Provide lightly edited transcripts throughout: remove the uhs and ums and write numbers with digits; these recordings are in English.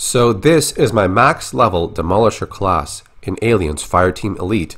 So this is my max level Demolisher class in Aliens Fireteam Elite.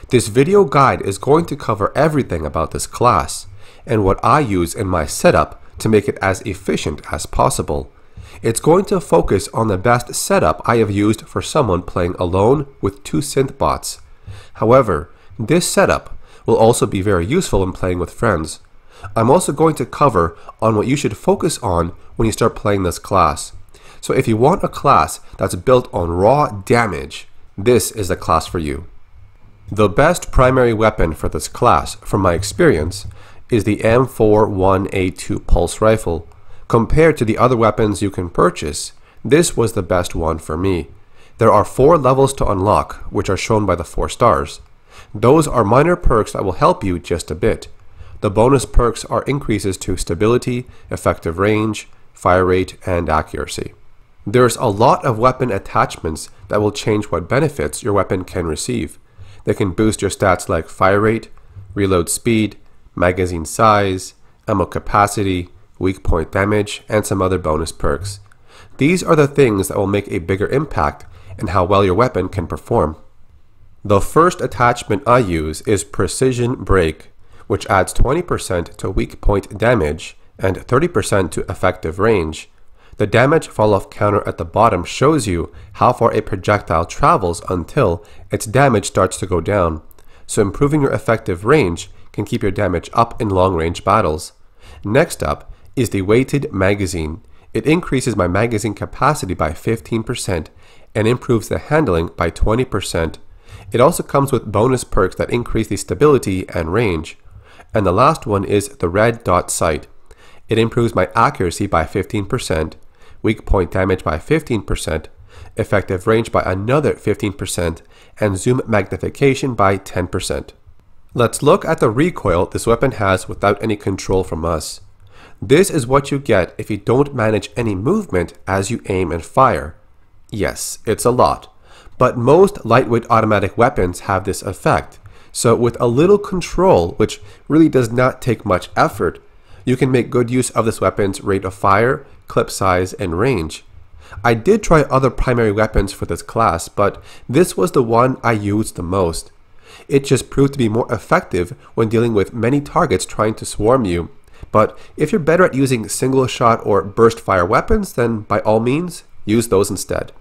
This video guide is going to cover everything about this class and what I use in my setup to make it as efficient as possible. It's going to focus on the best setup I have used for someone playing alone with 2 synth bots. However, this setup will also be very useful when playing with friends. I'm also going to cover on what you should focus on when you start playing this class. So if you want a class that's built on raw damage, this is the class for you. The best primary weapon for this class, from my experience, is the M41A2 pulse rifle. Compared to the other weapons you can purchase, this was the best one for me. There are 4 levels to unlock, which are shown by the 4 stars. Those are minor perks that will help you just a bit. The bonus perks are increases to stability, effective range, fire rate, and accuracy. There's a lot of weapon attachments that will change what benefits your weapon can receive. They can boost your stats like fire rate, reload speed, magazine size, ammo capacity, weak point damage, and some other bonus perks. These are the things that will make a bigger impact in how well your weapon can perform. The first attachment I use is Precision Break, which adds 20% to weak point damage and 30% to effective range. The damage fall-off counter at the bottom shows you how far a projectile travels until its damage starts to go down, so improving your effective range can keep your damage up in long-range battles. Next up is the Weighted Magazine. It increases my magazine capacity by 15% and improves the handling by 20%. It also comes with bonus perks that increase the stability and range. And the last one is the Red Dot Sight. It improves my accuracy by 15%, weak point damage by 15%, effective range by another 15%, and zoom magnification by 10%. Let's look at the recoil this weapon has without any control from us. This is what you get if you don't manage any movement as you aim and fire. Yes, it's a lot, but most lightweight automatic weapons have this effect. So with a little control, which really does not take much effort, you can make good use of this weapon's rate of fire, clip size, and range. I did try other primary weapons for this class, but this was the one I used the most. It just proved to be more effective when dealing with many targets trying to swarm you. But if you're better at using single shot or burst fire weapons, then by all means, use those instead.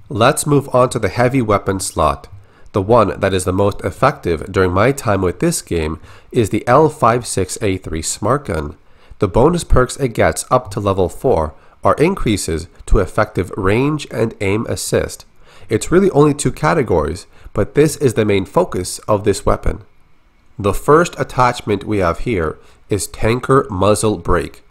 Let's move on to the heavy weapon slot. The one that is the most effective during my time with this game is the L56A3 Smart Gun. The bonus perks it gets up to level 4 are increases to effective range and aim assist. It's really only 2 categories, but this is the main focus of this weapon. The first attachment we have here is Tanker Muzzle Brake.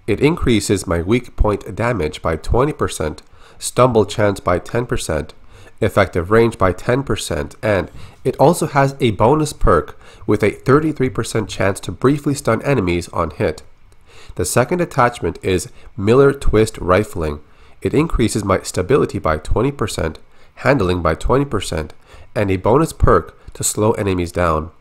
It increases my weak point damage by 20%, stumble chance by 10%, effective range by 10%, and it also has a bonus perk with a 33% chance to briefly stun enemies on hit. The second attachment is Miller Twist Rifling. It increases my stability by 20%, handling by 20%, and a bonus perk to slow enemies down.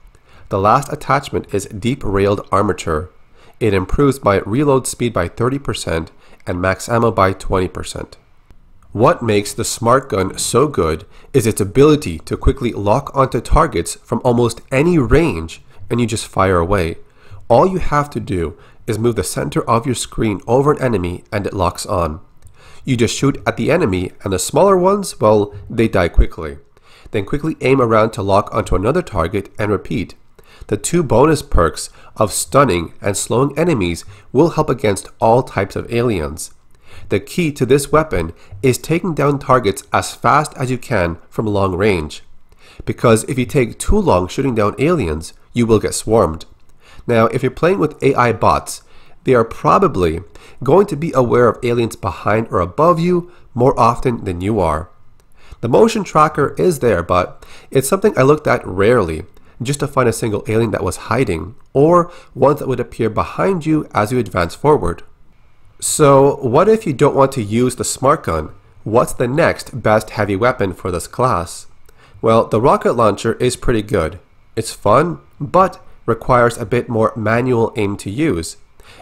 The last attachment is Deep Railed Armature. It improves my reload speed by 30% and max ammo by 20%. What makes the Smart Gun so good is its ability to quickly lock onto targets from almost any range and you just fire away. All you have to do is move the center of your screen over an enemy and it locks on. You just shoot at the enemy and the smaller ones, well, they die quickly. Then quickly aim around to lock onto another target and repeat. The 2 bonus perks of stunning and slowing enemies will help against all types of aliens. The key to this weapon is taking down targets as fast as you can from long range. Because if you take too long shooting down aliens, you will get swarmed. Now, if you're playing with AI bots, they are probably going to be aware of aliens behind or above you more often than you are. The motion tracker is there, but it's something I looked at rarely, just to find a single alien that was hiding, or ones that would appear behind you as you advance forward. So what if you don't want to use the Smart Gun? What's the next best heavy weapon for this class? Well, the rocket launcher is pretty good. It's fun, but requires a bit more manual aim to use.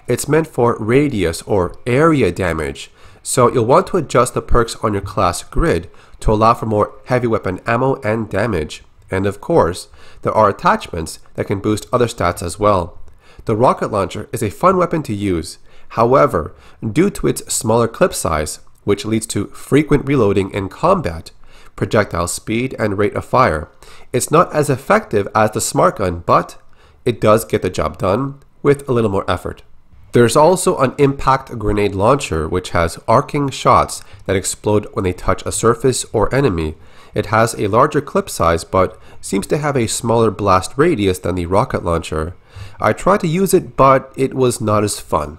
It's meant for radius or area damage, So you'll want to adjust the perks on your class grid to allow for more heavy weapon ammo and damage. And of course, there are attachments that can boost other stats as well. The rocket launcher is a fun weapon to use. However, due to its smaller clip size, which leads to frequent reloading in combat, projectile speed and rate of fire, it's not as effective as the smart gun, but it does get the job done with a little more effort. There's also an impact grenade launcher which has arcing shots that explode when they touch a surface or enemy. It has a larger clip size but seems to have a smaller blast radius than the rocket launcher. I tried to use it, but it was not as fun.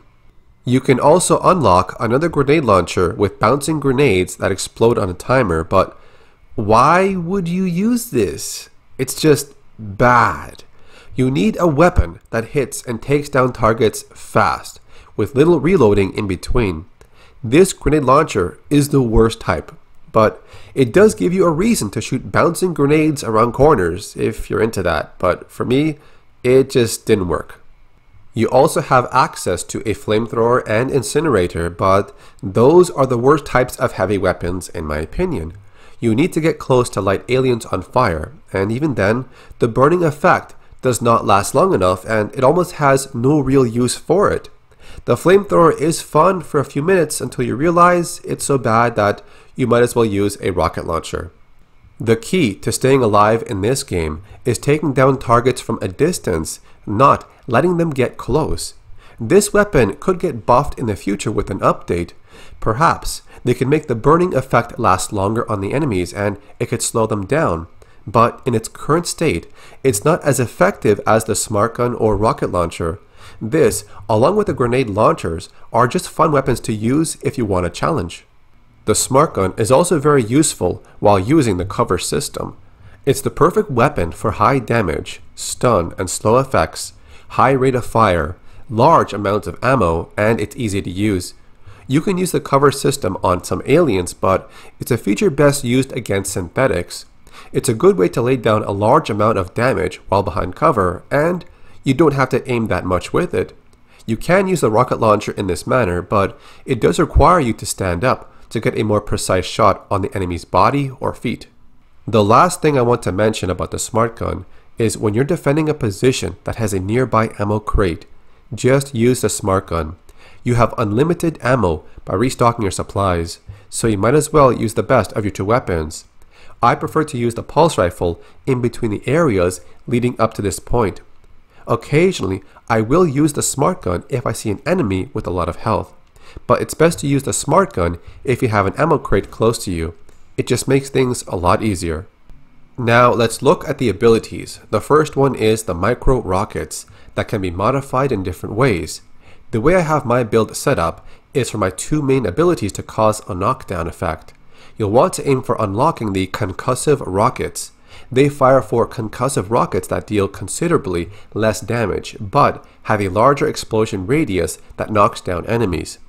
You can also unlock another grenade launcher with bouncing grenades that explode on a timer, but why would you use this? It's just bad. You need a weapon that hits and takes down targets fast, with little reloading in between. This grenade launcher is the worst type, but it does give you a reason to shoot bouncing grenades around corners if you're into that, but for me, it just didn't work. You also have access to a flamethrower and incinerator, but those are the worst types of heavy weapons in my opinion. You need to get close to light aliens on fire, and even then, the burning effect does not last long enough and it almost has no real use for it. The flamethrower is fun for a few minutes until you realize it's so bad that you might as well use a rocket launcher. The key to staying alive in this game is taking down targets from a distance, not letting them get close. This weapon could get buffed in the future with an update. Perhaps they can make the burning effect last longer on the enemies and it could slow them down. But in its current state, it's not as effective as the smart gun or rocket launcher. This, along with the grenade launchers, are just fun weapons to use if you want a challenge. The smart gun is also very useful while using the cover system. It's the perfect weapon for high damage, stun and slow effects, high rate of fire, large amounts of ammo, and it's easy to use. You can use the cover system on some aliens, but it's a feature best used against synthetics. It's a good way to lay down a large amount of damage while behind cover, and you don't have to aim that much with it. You can use the rocket launcher in this manner, but it does require you to stand up to get a more precise shot on the enemy's body or feet. The last thing I want to mention about the smart gun is when you're defending a position that has a nearby ammo crate, just use the smart gun. You have unlimited ammo by restocking your supplies, so you might as well use the best of your two weapons. I prefer to use the pulse rifle in between the areas leading up to this point. Occasionally, I will use the smart gun if I see an enemy with a lot of health, but it's best to use the smart gun if you have an ammo crate close to you. It just makes things a lot easier. Now let's look at the abilities. The first one is the micro rockets that can be modified in different ways. The way I have my build set up is for my two main abilities to cause a knockdown effect. You'll want to aim for unlocking the concussive rockets. They fire for concussive rockets that deal considerably less damage, but have a larger explosion radius that knocks down enemies.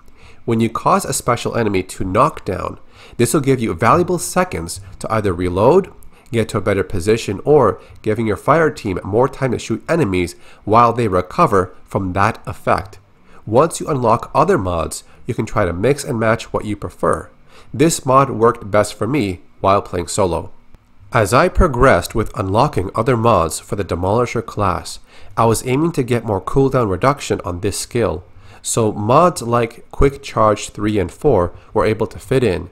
When you cause a special enemy to knock down, this will give you valuable seconds to either reload, get to a better position, or giving your fire team more time to shoot enemies while they recover from that effect. Once you unlock other mods, you can try to mix and match what you prefer. This mod worked best for me while playing solo. As I progressed with unlocking other mods for the Demolisher class, I was aiming to get more cooldown reduction on this skill, so mods like Quick Charge 3 and 4 were able to fit in.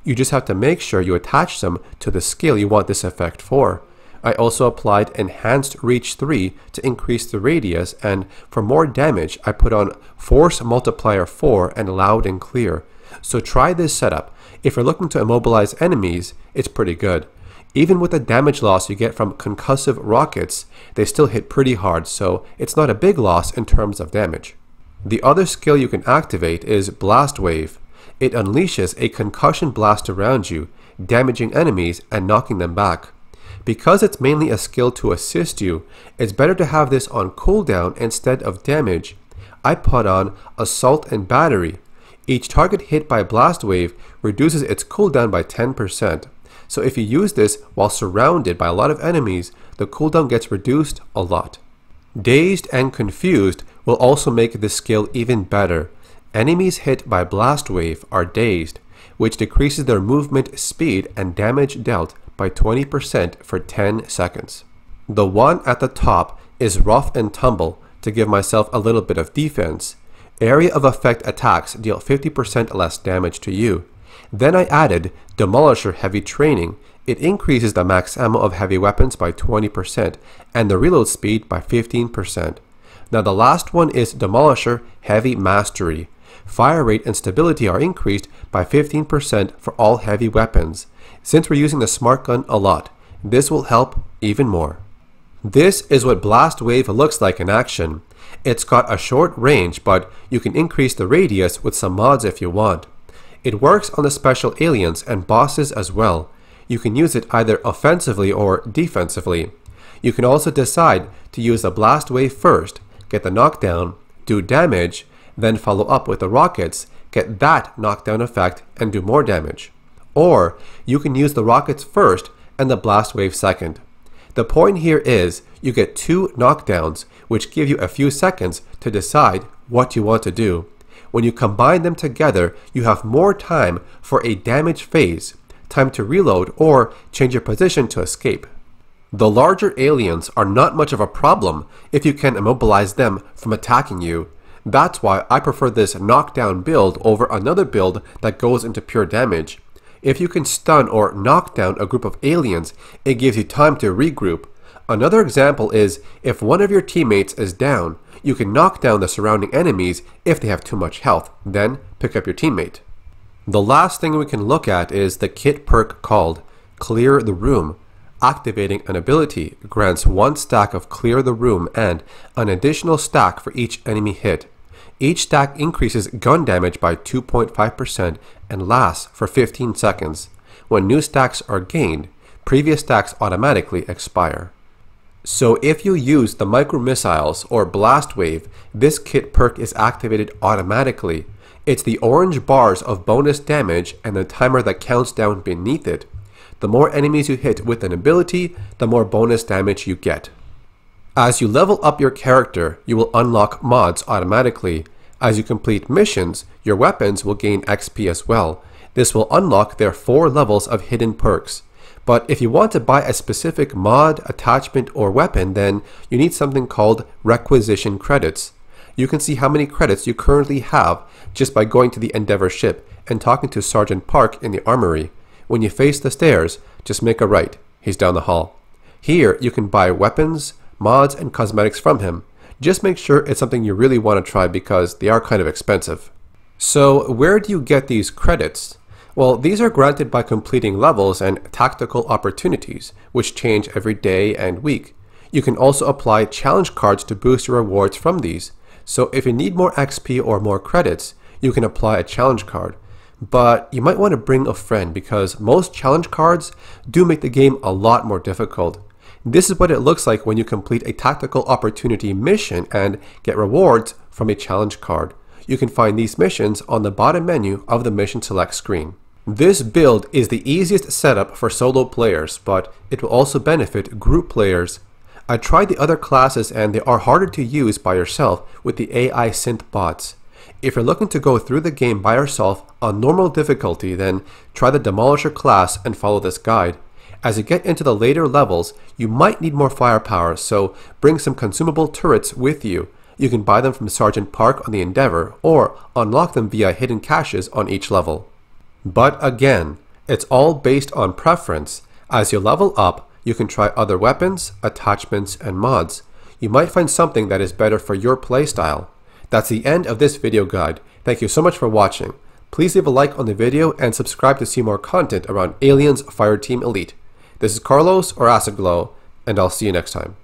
You just have to make sure you attach them to the skill you want this effect for. I also applied Enhanced Reach 3 to increase the radius, and for more damage I put on Force Multiplier 4 and Loud and Clear. So try this setup. If you're looking to immobilize enemies, it's pretty good. Even with the damage loss you get from concussive rockets, they still hit pretty hard, so it's not a big loss in terms of damage. The other skill you can activate is Blast Wave. It unleashes a concussion blast around you, damaging enemies and knocking them back. Because it's mainly a skill to assist you, it's better to have this on cooldown instead of damage. I put on Assault and Battery. Each target hit by Blast Wave reduces its cooldown by 10%. So if you use this while surrounded by a lot of enemies, the cooldown gets reduced a lot. Dazed and Confused will also make this skill even better. Enemies hit by Blast Wave are dazed, which decreases their movement speed and damage dealt by 20% for 10 seconds. The one at the top is Rough and Tumble to give myself a little bit of defense. Area of effect attacks deal 50% less damage to you. Then I added Demolisher Heavy Training. It increases the max ammo of heavy weapons by 20% and the reload speed by 15%. Now the last one is Demolisher Heavy Mastery. Fire rate and stability are increased by 15% for all heavy weapons. Since we're using the Smart Gun a lot, this will help even more. This is what Blast Wave looks like in action. It's got a short range, but you can increase the radius with some mods if you want. It works on the special aliens and bosses as well. You can use it either offensively or defensively. You can also decide to use the Blast Wave first, get the knockdown, do damage, then follow up with the rockets, get that knockdown effect, and do more damage. Or you can use the rockets first and the Blast Wave second. The point here is you get 2 knockdowns, which give you a few seconds to decide what you want to do. When you combine them together, you have more time for a damage phase, time to reload or change your position to escape. The larger aliens are not much of a problem if you can immobilize them from attacking you. That's why I prefer this knockdown build over another build that goes into pure damage. If you can stun or knock down a group of aliens, it gives you time to regroup. Another example is if one of your teammates is down, you can knock down the surrounding enemies if they have too much health, then pick up your teammate. The last thing we can look at is the kit perk called Clear the Room. Activating an ability grants 1 stack of Clear the Room and an additional stack for each enemy hit. Each stack increases gun damage by 2.5% and lasts for 15 seconds. When new stacks are gained, previous stacks automatically expire. So if you use the micro missiles or Blast Wave, this kit perk is activated automatically. It's the orange bars of bonus damage and the timer that counts down beneath it. The more enemies you hit with an ability, the more bonus damage you get. As you level up your character, you will unlock mods automatically. As you complete missions, your weapons will gain XP as well. This will unlock their 4 levels of hidden perks. But if you want to buy a specific mod, attachment, or weapon, then you need something called requisition credits. You can see how many credits you currently have just by going to the Endeavor ship and talking to Sergeant Park in the armory. When you face the stairs, just make a right. He's down the hall. Here you can buy weapons, mods, and cosmetics from him. Just make sure it's something you really want to try because they are kind of expensive. So where do you get these credits? Well, these are granted by completing levels and tactical opportunities, which change every day and week. You can also apply challenge cards to boost your rewards from these. So if you need more XP or more credits, you can apply a challenge card. But you might want to bring a friend because most challenge cards do make the game a lot more difficult. This is what it looks like when you complete a tactical opportunity mission and get rewards from a challenge card. You can find these missions on the bottom menu of the mission select screen. This build is the easiest setup for solo players, but it will also benefit group players. I tried the other classes and they are harder to use by yourself with the AI synth bots. If you're looking to go through the game by yourself on normal difficulty, then try the Demolisher class and follow this guide. As you get into the later levels, you might need more firepower, so bring some consumable turrets with you. You can buy them from Sergeant Park on the Endeavor or unlock them via hidden caches on each level. But again, it's all based on preference. As you level up, you can try other weapons, attachments, and mods. You might find something that is better for your playstyle. That's the end of this video guide. Thank you so much for watching. Please leave a like on the video and subscribe to see more content around Aliens Fireteam Elite. This is Carlos or Acid Glow, and I'll see you next time.